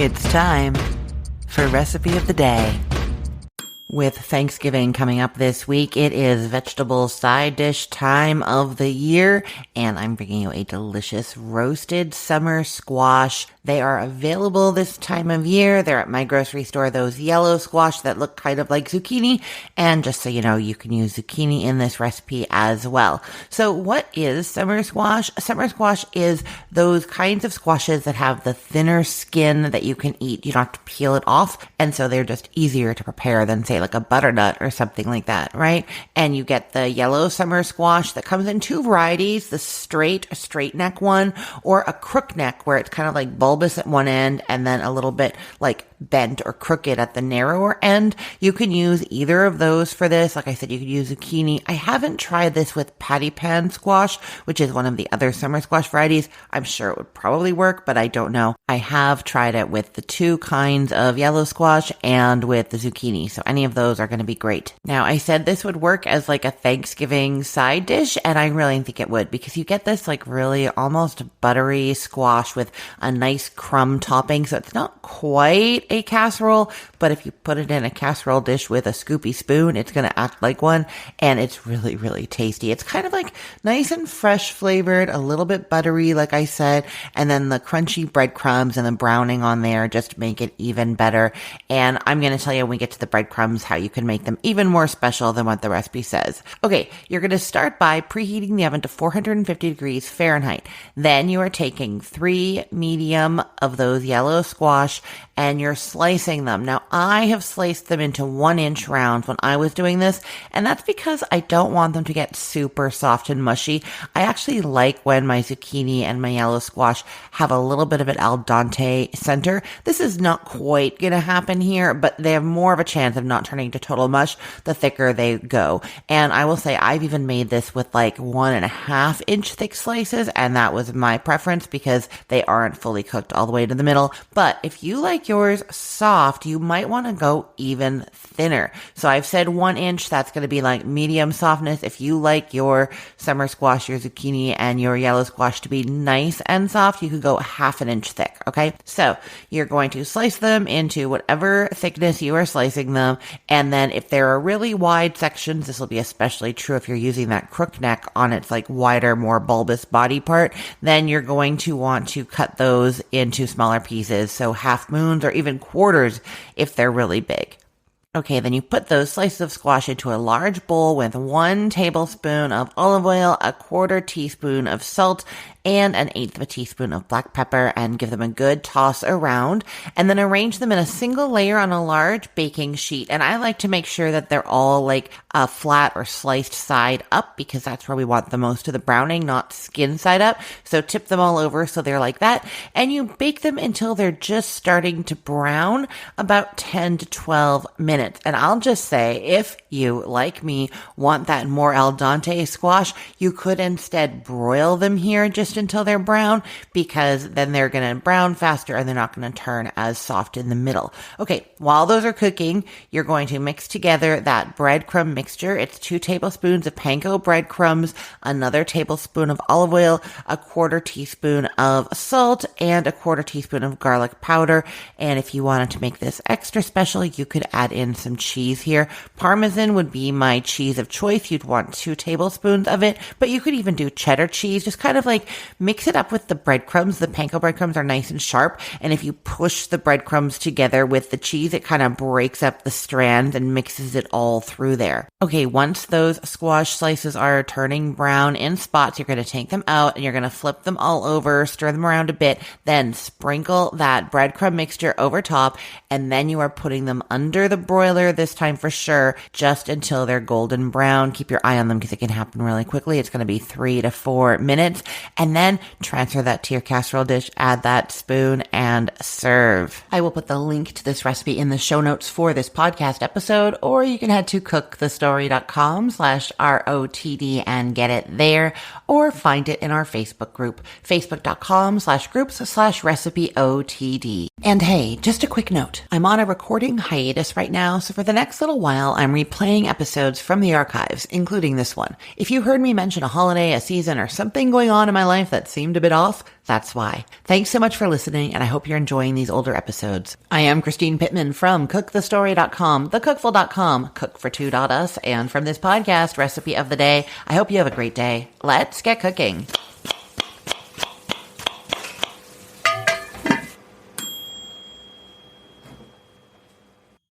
It's time for Recipe of the Day. With Thanksgiving coming up this week, it is vegetable side dish time of the year, and I'm bringing you a delicious roasted summer squash. They are available this time of year. They're at my grocery store, those yellow squash that look kind of like zucchini, and just so you know, you can use zucchini in this recipe as well. So what is summer squash? Summer squash is those kinds of squashes that have the thinner skin that you can eat. You don't have to peel it off, and so they're just easier to prepare than, say, like a butternut or something like that, right? And you get the yellow summer squash that comes in two varieties, the straight neck one, or a crook neck where it's kind of like bulbous at one end and then a little bit like bent or crooked at the narrower end. You can use either of those for this. Like I said, you could use zucchini. I haven't tried this with patty pan squash, which is one of the other summer squash varieties. I'm sure it would probably work, but I don't know. I have tried it with the two kinds of yellow squash and with the zucchini. So any of those are going to be great. Now, I said this would work as like a Thanksgiving side dish, and I really think it would, because you get this like really almost buttery squash with a nice crumb topping. So it's not quite a casserole, but if you put it in a casserole dish with a scoopy spoon, it's going to act like one, and it's really, really tasty. It's kind of like nice and fresh flavored, a little bit buttery, like I said, and then the crunchy breadcrumbs and the browning on there just make it even better. And I'm going to tell you when we get to the breadcrumbs how you can make them even more special than what the recipe says. Okay, you're going to start by preheating the oven to 450 degrees Fahrenheit. Then you are taking 3 medium of those yellow squash and you're slicing them. Now, I have sliced them into 1-inch rounds when I was doing this, and that's because I don't want them to get super soft and mushy. I actually like when my zucchini and my yellow squash have a little bit of an al dente center. This is not quite going to happen here, but they have more of a chance of not turning to total mush the thicker they go. And I will say I've even made this with like 1.5-inch thick slices, and that was my preference because they aren't fully cooked all the way to the middle. But if you like yours soft, you might want to go even thinner. So I've said 1 inch, that's going to be like medium softness. If you like your summer squash, your zucchini, and your yellow squash to be nice and soft, you could go 1/2 inch thick. Okay. So you're going to slice them into whatever thickness you are slicing them. And then if there are really wide sections, this will be especially true if you're using that crook neck on its like wider, more bulbous body part, then you're going to want to cut those into smaller pieces. So half moons or even quarters if they're really big. Okay, then you put those slices of squash into a large bowl with 1 tablespoon of olive oil, 1/4 teaspoon of salt, and 1/8 teaspoon of black pepper, and give them a good toss around, and then arrange them in a single layer on a large baking sheet. And I like to make sure that they're all like a flat or sliced side up, because that's where we want the most of the browning, not skin side up. So tip them all over so they're like that, and you bake them until they're just starting to brown, about 10 to 12 minutes. And I'll just say, if you, like me, want that more al dente squash, you could instead broil them here just until they're brown, because then they're going to brown faster and they're not going to turn as soft in the middle. Okay, while those are cooking, you're going to mix together that breadcrumb mixture. It's 2 tablespoons of panko breadcrumbs, another tablespoon of olive oil, 1/4 teaspoon of salt, and 1/4 teaspoon of garlic powder. And if you wanted to make this extra special, you could add in some cheese here. Parmesan would be my cheese of choice. You'd want 2 tablespoons of it, but you could even do cheddar cheese. Just kind of like mix it up with the breadcrumbs. The panko breadcrumbs are nice and sharp, and if you push the breadcrumbs together with the cheese, it kind of breaks up the strands and mixes it all through there. Okay, once those squash slices are turning brown in spots, you're going to take them out and you're going to flip them all over, stir them around a bit, then sprinkle that breadcrumb mixture over top, and then you are putting them under the broiler this time for sure, just until they're golden brown. Keep your eye on them because it can happen really quickly. It's going to be 3 to 4 minutes. And then transfer that to your casserole dish, add that spoon, and serve. I will put the link to this recipe in the show notes for this podcast episode, or you can head to cookthestory.com/ROTD and get it there, or find it in our Facebook group, facebook.com/groups/recipeotd. And hey, just a quick note. I'm on a recording hiatus right now, so for the next little while, I'm replaying episodes from the archives, including this one. If you heard me mention a holiday, a season, or something going on in my life that seemed a bit off, that's why. Thanks so much for listening, and I hope you're enjoying these older episodes. I am Christine Pittman from cookthestory.com, thecookful.com, cookfor2.us, and from this podcast, Recipe of the Day. I hope you have a great day. Let's get cooking.